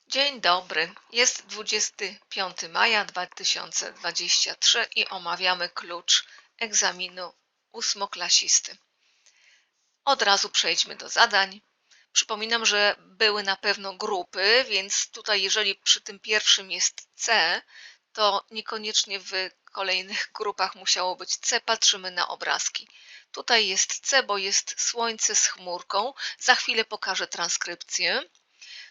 Dzień dobry. Jest 25 maja 2023 i omawiamy klucz egzaminu ósmoklasisty. Od razu przejdźmy do zadań. Przypominam, że były na pewno grupy, więc tutaj jeżeli przy tym pierwszym jest C, to niekoniecznie w kolejnych grupach musiało być C. Patrzymy na obrazki. Tutaj jest C, bo jest słońce z chmurką. Za chwilę pokażę transkrypcję.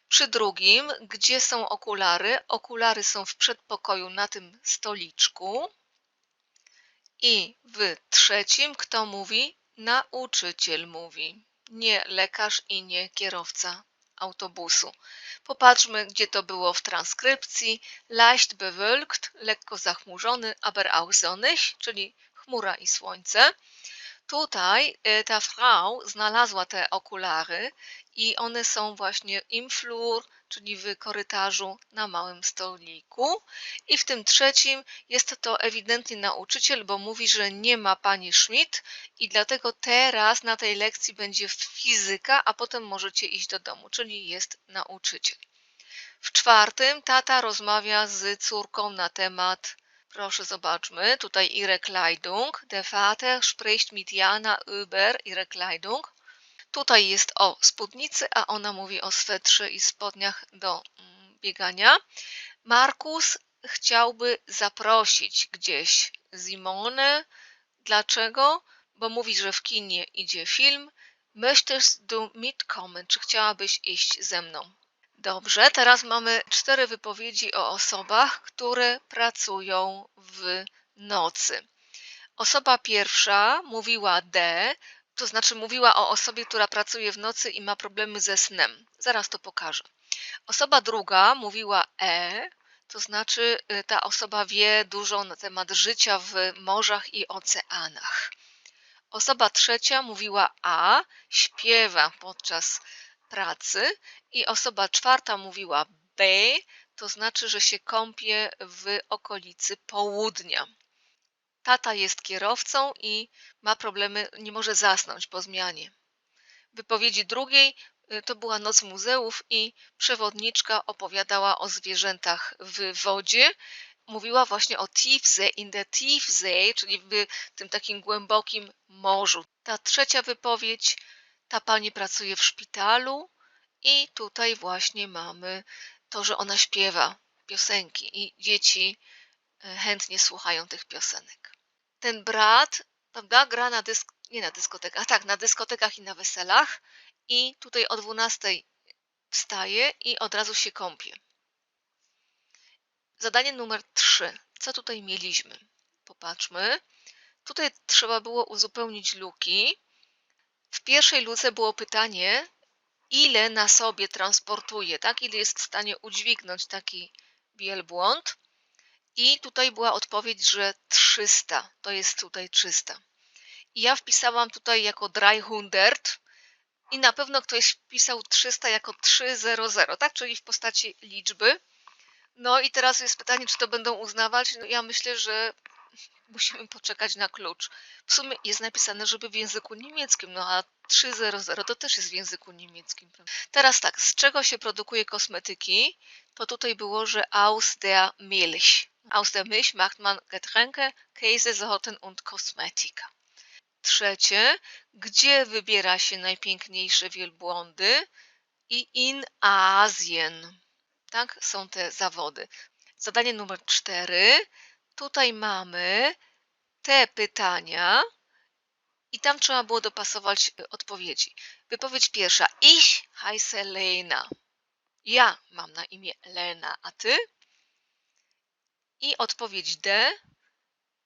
Przy drugim, gdzie są okulary? Okulary są w przedpokoju na tym stoliczku. I w trzecim, kto mówi? Nauczyciel mówi, nie lekarz i nie kierowca autobusu. Popatrzmy, gdzie to było w transkrypcji. Leicht bewölkt, lekko zachmurzony, aber auch sonnig, czyli chmura i słońce. Tutaj ta Frau znalazła te okulary i one są właśnie im Flur, czyli w korytarzu na małym stoliku. I w tym trzecim jest to ewidentnie nauczyciel, bo mówi, że nie ma pani Schmidt i dlatego teraz na tej lekcji będzie fizyka, a potem możecie iść do domu, czyli jest nauczyciel. W czwartym tata rozmawia z córką na temat. Proszę, zobaczmy. Tutaj ihre Kleidung. Der Vater spricht mit Jana über ihre Kleidung. Tutaj jest o spódnicy, a ona mówi o swetrze i spodniach do biegania. Markus chciałby zaprosić gdzieś Simone. Dlaczego? Bo mówi, że w kinie idzie film. Möchtest du mitkommen? Czy chciałabyś iść ze mną? Dobrze, teraz mamy 4 wypowiedzi o osobach, które pracują w nocy. Osoba pierwsza mówiła D, to znaczy mówiła o osobie, która pracuje w nocy i ma problemy ze snem. Zaraz to pokażę. Osoba druga mówiła E, to znaczy ta osoba wie dużo na temat życia w morzach i oceanach. Osoba trzecia mówiła A, śpiewa podczas pracy i osoba czwarta mówiła B, to znaczy, że się kąpie w okolicy południa. Tata jest kierowcą i ma problemy, nie może zasnąć po zmianie. W wypowiedzi drugiej to była noc muzeów i przewodniczka opowiadała o zwierzętach w wodzie. Mówiła właśnie o Tiefsee, in der Tiefsee, czyli w tym takim głębokim morzu. Ta trzecia wypowiedź, ta pani pracuje w szpitalu i tutaj właśnie mamy to, że ona śpiewa piosenki i dzieci chętnie słuchają tych piosenek. Ten brat, prawda, gra nie na dyskotekach, tak, na dyskotekach i na weselach i tutaj o 12 wstaje i od razu się kąpie. Zadanie numer 3. Co tutaj mieliśmy? Popatrzmy. Tutaj trzeba było uzupełnić luki. W pierwszej luce było pytanie, ile na sobie transportuje, tak? Ile jest w stanie udźwignąć taki wielbłąd. I tutaj była odpowiedź, że 300. To jest tutaj 300. I ja wpisałam tutaj jako 300 i na pewno ktoś wpisał 300 jako 300, tak? Czyli w postaci liczby. No i teraz jest pytanie, czy to będą uznawać. No ja myślę, że musimy poczekać na klucz. W sumie jest napisane, żeby w języku niemieckim, no a 300 to też jest w języku niemieckim. Teraz tak, z czego się produkuje kosmetyki? To tutaj było, że aus der Milch. Aus der Milch macht man Getränke, Käse, Sorten und Kosmetika. Trzecie, gdzie wybiera się najpiękniejsze wielbłądy? I in Asien. Tak, są te zawody. Zadanie numer 4. Tutaj mamy te pytania i tam trzeba było dopasować odpowiedzi. Wypowiedź pierwsza. Ich heiße Lena. Ja mam na imię Lena, a ty? I odpowiedź D.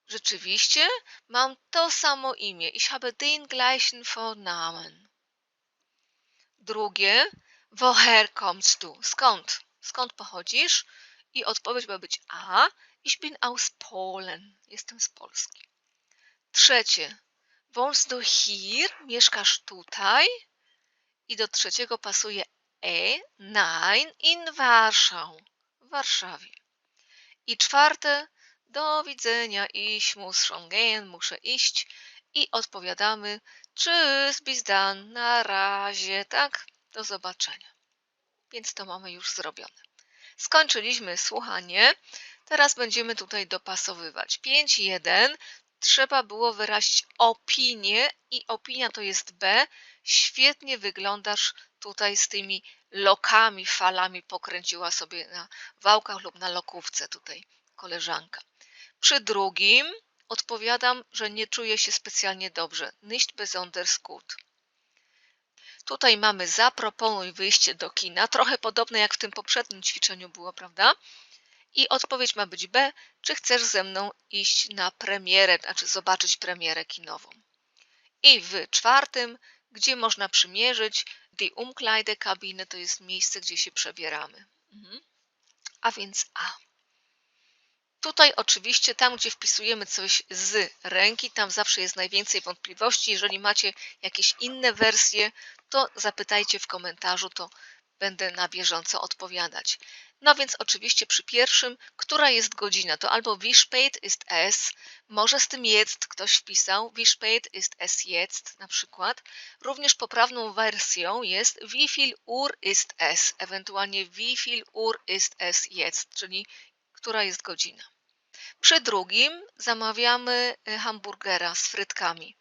Rzeczywiście mam to samo imię. Ich habe den gleichen Vornamen. Drugie. Woher kommst du? Skąd? Skąd pochodzisz? I odpowiedź ma być A. Ich bin aus Polen. Jestem z Polski. Trzecie. Wohnst du hier? Mieszkasz tutaj? I do trzeciego pasuje E. Nein, in Warschau. W Warszawie. I czwarte. Do widzenia. Ich muss schon gehen. Muszę iść. I odpowiadamy tschüss, bis dann. Na razie. Tak? Do zobaczenia. Więc to mamy już zrobione. Skończyliśmy słuchanie. Teraz będziemy tutaj dopasowywać. 5.1 trzeba było wyrazić opinię i opinia to jest B. Świetnie wyglądasz tutaj z tymi lokami, falami pokręciła sobie na wałkach lub na lokówce tutaj koleżanka. Przy drugim odpowiadam, że nie czuję się specjalnie dobrze. Nicht besonders gut. Tutaj mamy zaproponuj wyjście do kina, trochę podobne jak w tym poprzednim ćwiczeniu było, prawda? I odpowiedź ma być B, czy chcesz ze mną iść na premierę, znaczy zobaczyć premierę kinową. I w czwartym, gdzie można przymierzyć, die Umkleidekabine to jest miejsce, gdzie się przebieramy. A więc A. Tutaj oczywiście tam, gdzie wpisujemy coś z ręki, tam zawsze jest najwięcej wątpliwości. Jeżeli macie jakieś inne wersje, to zapytajcie w komentarzu, to będę na bieżąco odpowiadać. No więc oczywiście przy pierwszym, która jest godzina, to albo wie spät ist es, może z tym jetzt ktoś wpisał, wie spät ist es jetzt na przykład. Również poprawną wersją jest wie viel Uhr ist es, ewentualnie wie viel Uhr ist es jetzt, czyli która jest godzina. Przy drugim zamawiamy hamburgera z frytkami.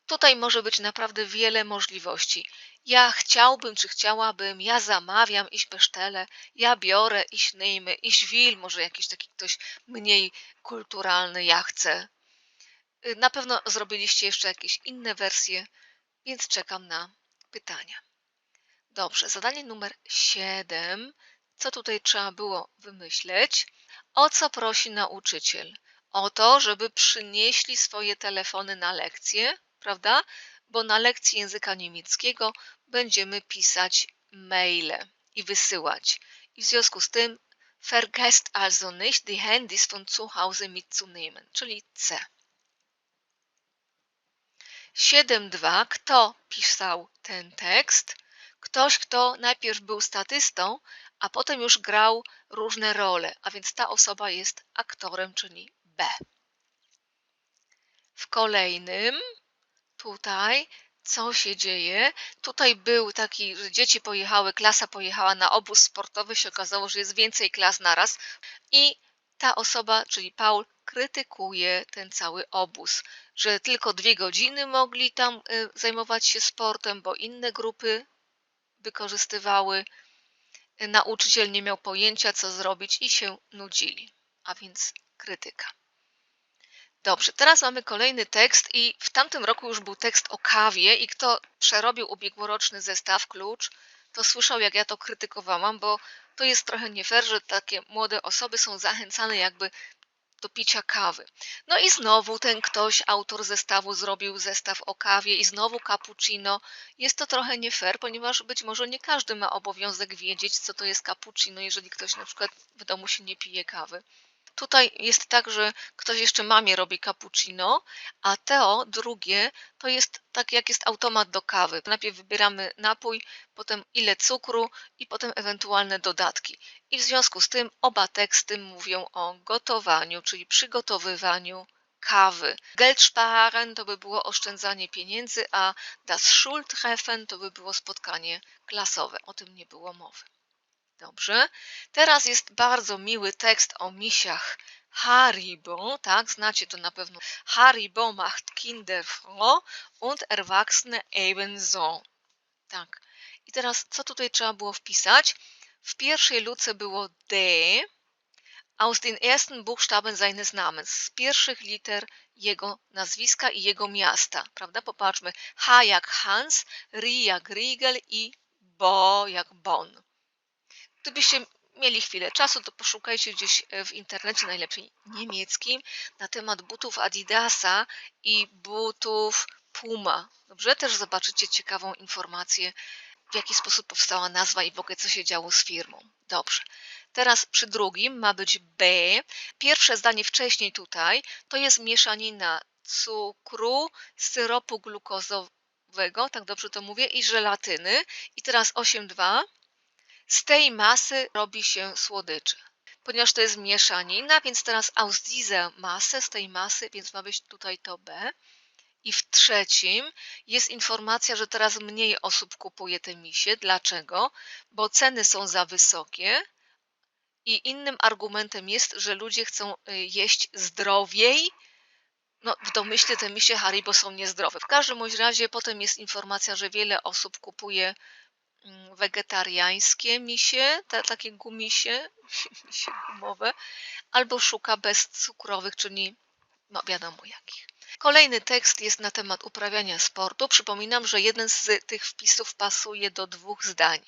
Tutaj może być naprawdę wiele możliwości. Ja chciałbym, czy chciałabym, ja zamawiam, ich bestelle, ja biorę, ich nehme, ich will, może jakiś taki ktoś mniej kulturalny, ja chcę. Na pewno zrobiliście jeszcze jakieś inne wersje, więc czekam na pytania. Dobrze, zadanie numer 7. Co tutaj trzeba było wymyśleć? O co prosi nauczyciel? O to, żeby przynieśli swoje telefony na lekcję, prawda? Bo na lekcji języka niemieckiego będziemy pisać maile i wysyłać. I w związku z tym vergesst also nicht, die Handys von zu Hause mitzunehmen, czyli C. 7.2. Kto pisał ten tekst? Ktoś, kto najpierw był statystą, a potem już grał różne role, a więc ta osoba jest aktorem, czyli B. W kolejnym, tutaj, co się dzieje? Tutaj był taki, że dzieci pojechały, klasa pojechała na obóz sportowy, się okazało, że jest więcej klas naraz i ta osoba, czyli Paul, krytykuje ten cały obóz, że tylko 2 godziny mogli tam zajmować się sportem, bo inne grupy wykorzystywały. Nauczyciel nie miał pojęcia, co zrobić i się nudzili, a więc krytyka. Dobrze, teraz mamy kolejny tekst i w tamtym roku już był tekst o kawie i kto przerobił ubiegłoroczny zestaw Klucz, to słyszał, jak ja to krytykowałam, bo to jest trochę nie fair, że takie młode osoby są zachęcane jakby do picia kawy. No i znowu ten ktoś, autor zestawu, zrobił zestaw o kawie i znowu cappuccino. Jest to trochę nie fair, ponieważ być może nie każdy ma obowiązek wiedzieć, co to jest cappuccino, jeżeli ktoś na przykład w domu się nie pije kawy. Tutaj jest tak, że ktoś jeszcze mamie robi cappuccino, a to drugie to jest tak jak jest automat do kawy. Najpierw wybieramy napój, potem ile cukru i potem ewentualne dodatki. I w związku z tym oba teksty mówią o gotowaniu, czyli przygotowywaniu kawy. Geld sparen to by było oszczędzanie pieniędzy, a das Schultreffen to by było spotkanie klasowe. O tym nie było mowy. Dobrze. Teraz jest bardzo miły tekst o misiach Haribo, tak, znacie to na pewno. Haribo macht Kinder froh und Erwachsene ebenso. Tak. I teraz co tutaj trzeba było wpisać? W pierwszej luce było D, aus den ersten Buchstaben seines Namens, z pierwszych liter jego nazwiska i jego miasta, prawda? Popatrzmy. H jak Hans, Ri jak Riegel i Bo jak Bonn. Gdybyście mieli chwilę czasu, to poszukajcie gdzieś w internecie, najlepiej niemieckim, na temat butów Adidasa i butów Puma. Dobrze? Też zobaczycie ciekawą informację, w jaki sposób powstała nazwa i w ogóle co się działo z firmą. Dobrze. Teraz przy drugim ma być B. Pierwsze zdanie wcześniej tutaj to jest mieszanina cukru, syropu glukozowego, tak dobrze to mówię, i żelatyny. I teraz 8.2. Z tej masy robi się słodycze. Ponieważ to jest mieszanina, więc teraz aus dieser Masse, z tej masy, więc ma być tutaj to B. I w trzecim jest informacja, że teraz mniej osób kupuje te misie. Dlaczego? Bo ceny są za wysokie, I innym argumentem jest, że ludzie chcą jeść zdrowiej. No, w domyśle te misie Haribo są niezdrowe. W każdym bądź razie potem jest informacja, że wiele osób kupuje wegetariańskie misie, takie gumisie, misie gumowe, albo szuka bezcukrowych, czyli no wiadomo jakich. Kolejny tekst jest na temat uprawiania sportu. Przypominam, że jeden z tych wpisów pasuje do 2 zdań.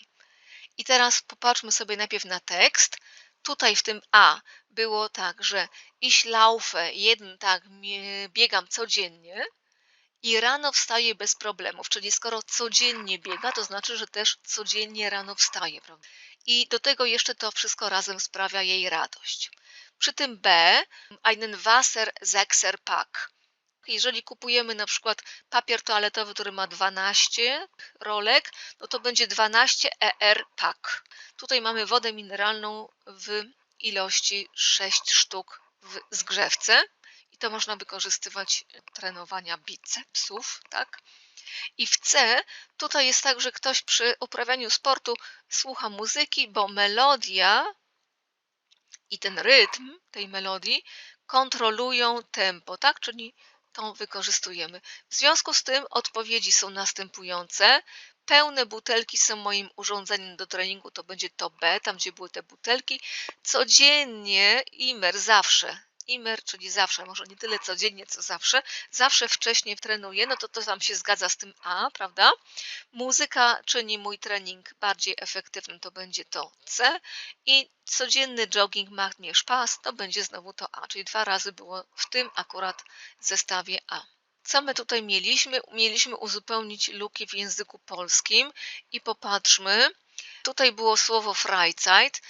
I teraz popatrzmy sobie najpierw na tekst. Tutaj w tym A było tak, że ich laufe, jeden tak, biegam codziennie i rano wstaje bez problemów, czyli skoro codziennie biega, to znaczy, że też codziennie rano wstaje, prawda? I do tego jeszcze to wszystko razem sprawia jej radość. Przy tym B, einen Wasser Sechser Pack. Jeżeli kupujemy na przykład papier toaletowy, który ma 12 rolek, no to będzie 12 ER Pack. Tutaj mamy wodę mineralną w ilości 6 sztuk w zgrzewce i to można wykorzystywać do trenowania bicepsów, tak? I w C tutaj jest tak, że ktoś przy uprawianiu sportu słucha muzyki, bo melodia i ten rytm tej melodii kontrolują tempo, tak? Czyli tą wykorzystujemy. W związku z tym odpowiedzi są następujące. Pełne butelki są moim urządzeniem do treningu, to będzie to B, tam gdzie były te butelki. Codziennie, immer, zawsze. Immer, czyli zawsze, może nie tyle codziennie, co zawsze wcześniej trenuję, no to tam się zgadza z tym A, prawda? Muzyka czyni mój trening bardziej efektywnym, to będzie to C i codzienny jogging macht mir Spaß, to będzie znowu to A, czyli 2 razy było w tym akurat zestawie A. Co my tutaj mieliśmy? Mieliśmy uzupełnić luki w języku polskim i popatrzmy, tutaj było słowo Freizeit,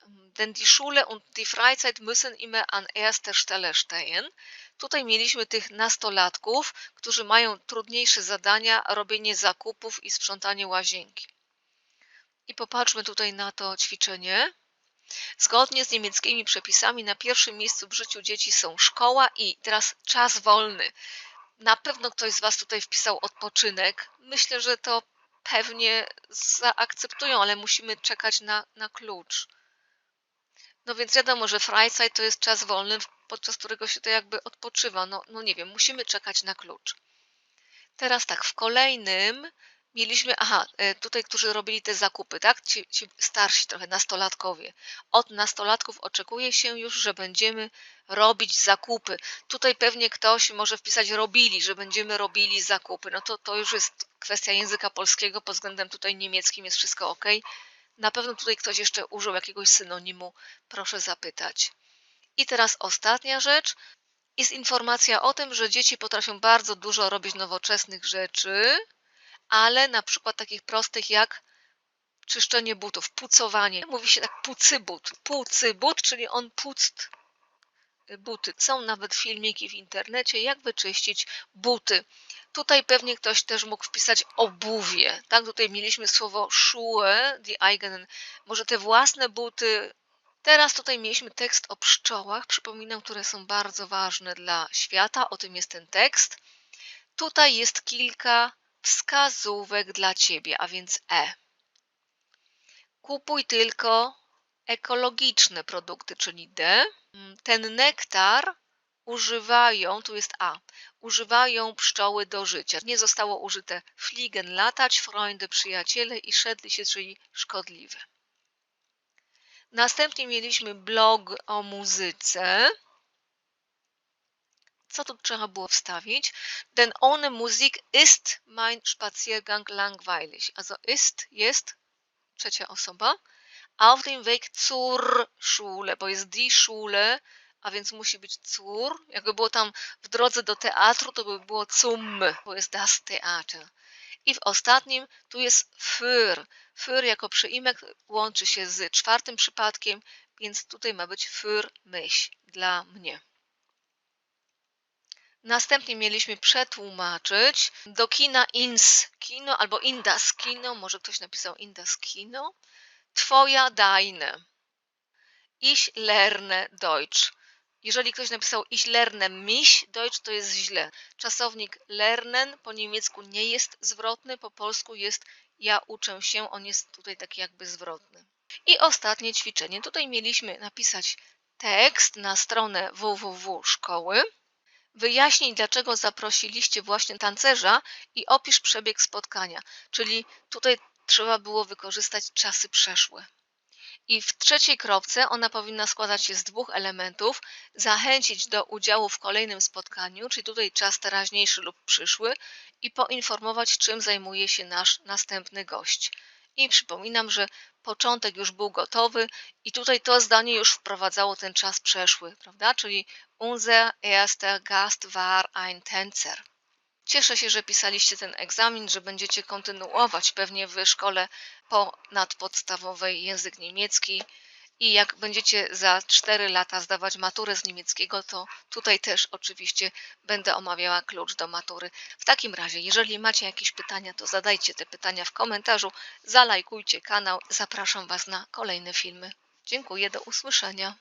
denn die Schule und die Freizeit müssen immer an erster Stelle stehen. Tutaj mieliśmy tych nastolatków, którzy mają trudniejsze zadania, robienie zakupów i sprzątanie łazienki. I popatrzmy tutaj na to ćwiczenie. Zgodnie z niemieckimi przepisami na pierwszym miejscu w życiu dzieci są szkoła i teraz czas wolny. Na pewno ktoś z Was tutaj wpisał odpoczynek. Myślę, że to pewnie zaakceptują, ale musimy czekać na klucz. No więc wiadomo, że Freizeit to jest czas wolny, podczas którego się to jakby odpoczywa. No nie wiem, musimy czekać na klucz. Teraz tak, w kolejnym mieliśmy, tutaj, którzy robili te zakupy, tak? Ci starsi trochę, nastolatkowie. Od nastolatków oczekuje się już, że będziemy robić zakupy. Tutaj pewnie ktoś może wpisać robili, że będziemy robili zakupy. No to już jest kwestia języka polskiego, pod względem tutaj niemieckim jest wszystko ok. Na pewno tutaj ktoś jeszcze użył jakiegoś synonimu, proszę zapytać. I teraz ostatnia rzecz. Jest informacja o tym, że dzieci potrafią bardzo dużo robić nowoczesnych rzeczy, ale na przykład takich prostych jak czyszczenie butów, pucowanie. Mówi się tak pucybut, czyli on puct buty. Są nawet filmiki w internecie, jak wyczyścić buty. Tutaj pewnie ktoś też mógł wpisać obuwie. Tak, tutaj mieliśmy słowo Schuhe, die eigenen, może te własne buty. Teraz tutaj mieliśmy tekst o pszczołach, przypominam, które są bardzo ważne dla świata, o tym jest ten tekst. Tutaj jest kilka wskazówek dla Ciebie, a więc E. Kupuj tylko ekologiczne produkty, czyli D. Ten nektar używają, tu jest A, używają pszczoły do życia. Nie zostało użyte fliegen, latać, Freunde, przyjaciele i schädliche, czyli szkodliwe. Następnie mieliśmy blog o muzyce. Co tu trzeba było wstawić? Denn ohne Musik ist mein Spaziergang langweilig. Also jest, trzecia osoba. Auf dem Weg zur Schule, bo jest die Schule, a więc musi być zur. Jakby było tam w drodze do teatru, to by było zum, bo jest das Theater. I w ostatnim tu jest für. Für jako przyimek łączy się z 4. przypadkiem, więc tutaj ma być für mich, dla mnie. Następnie mieliśmy przetłumaczyć do kina ins kino albo in das Kino, może ktoś napisał in das Kino. Twoja, deine. Ich lerne Deutsch. Jeżeli ktoś napisał ich lerne mich Deutsch, to jest źle. Czasownik lernen po niemiecku nie jest zwrotny, po polsku jest ja uczę się, on jest tutaj taki jakby zwrotny. I ostatnie ćwiczenie. Tutaj mieliśmy napisać tekst na stronę www szkoły, wyjaśnij, dlaczego zaprosiliście właśnie tancerza i opisz przebieg spotkania. Czyli tutaj trzeba było wykorzystać czasy przeszłe. I w trzeciej kropce ona powinna składać się z dwóch elementów. Zachęcić do udziału w kolejnym spotkaniu, czyli tutaj czas teraźniejszy lub przyszły, i poinformować, czym zajmuje się nasz następny gość. I przypominam, że początek już był gotowy i tutaj to zdanie już wprowadzało ten czas przeszły, prawda? Czyli unser erster Gast war ein Tänzer. Cieszę się, że pisaliście ten egzamin, że będziecie kontynuować pewnie w szkole ponadpodstawowej język niemiecki i jak będziecie za 4 lata zdawać maturę z niemieckiego, to tutaj też oczywiście będę omawiała klucz do matury. W takim razie, jeżeli macie jakieś pytania, to zadajcie te pytania w komentarzu, zalajkujcie kanał, zapraszam Was na kolejne filmy. Dziękuję, do usłyszenia.